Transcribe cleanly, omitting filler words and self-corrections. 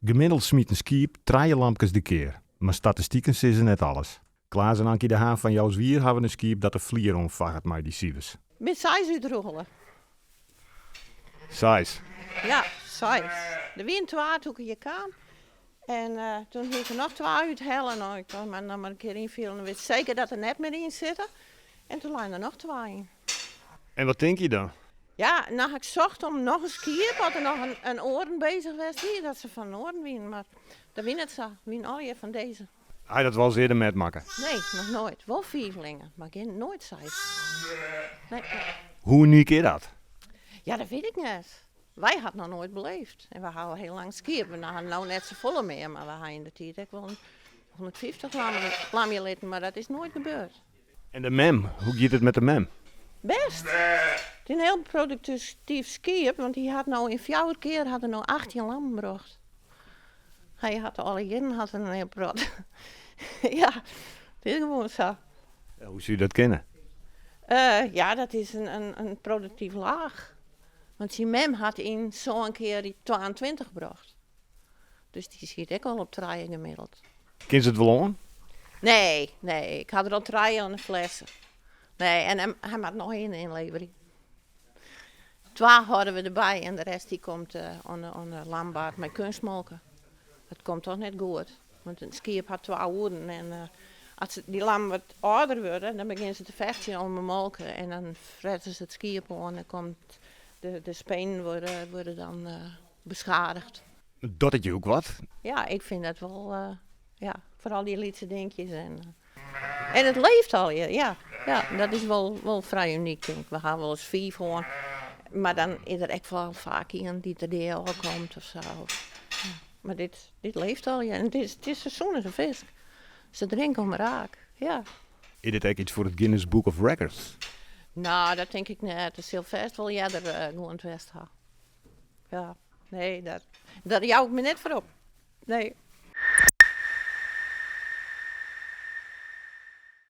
Gemiddeld smiet een skiep 3 lampjes de keer. Maar statistieken zeggen net alles. Klaas en Ankie de Haan van jouw zwier hebben een skiep dat de vlier omvaagt met die sievers. Met 6 uitrollen. 6. Ja, 6. Er waren 2 toen ik hier kwam. En toen heb ik er nog 2 uithellen. Nou, ik dacht, maar dan maar een keer invullen. Dan weet ik zeker dat er net meer in zitten. En toen lagen er nog 2 in. En wat denk je dan? Ja, nou ik zocht om nog een skier, wat er nog een oren bezig was. Hier, dat ze van oren winnen. Maar dat win het zo. Win al je van deze. Hij dat wel eens eerder met maken. Nee, nog nooit. Wel 4 maar geen nooit 6. Nee. Hoe uniek is dat? Ja, dat weet ik niet. Wij hadden nog nooit beleefd. En we houden heel lang skiën. We hadden nou net zo volle meer, maar we hadden in de tijd ook wel 150 lamje litten, maar dat is nooit gebeurd. En de mem, hoe gaat het met de mem? Best. Het is een heel productief skiën, want die had nou in 4 keer hadden nou 18 lammen gebracht. Hij had alle jaren had een heel brood. Ja, het is gewoon zo. Ja, hoe zou je dat kennen? Ja, dat is een productief laag. Want die mem had in zo'n keer die 22 gebracht. Dus die schiet ik al op 3 gemiddeld. Ken ze het wel aan? Nee, ik had er al 3 aan de flessen. Nee, en hij had nog 1 inlevering. 2 hadden we erbij en de rest die komt aan de lambaard met kunstmolken. Dat komt toch net goed. Want een skiep had 2 oren en als die lam wat ouder worden, dan beginnen ze te vechten om de molken. En dan fretten ze het skiep aan en dan komt de spenen worden dan beschadigd. Dat het je ook wat? Ja, ik vind dat wel, ja, vooral die lietse dingetjes. En het leeft al, ja. Dat is wel vrij uniek, denk ik. We gaan wel eens 4 voor, maar dan is er echt wel vaak iemand die er deel komt of zo. Ja. Maar dit leeft al, ja. En het is seizoenige vis. Ze drinken om raak, ja. Is dit echt iets voor het Guinness Book of Records? Nou, dat denk ik net. De Sylvester wil jij er gewoon het west gaan. Ja, nee, dat jou ik me net voor op. Nee.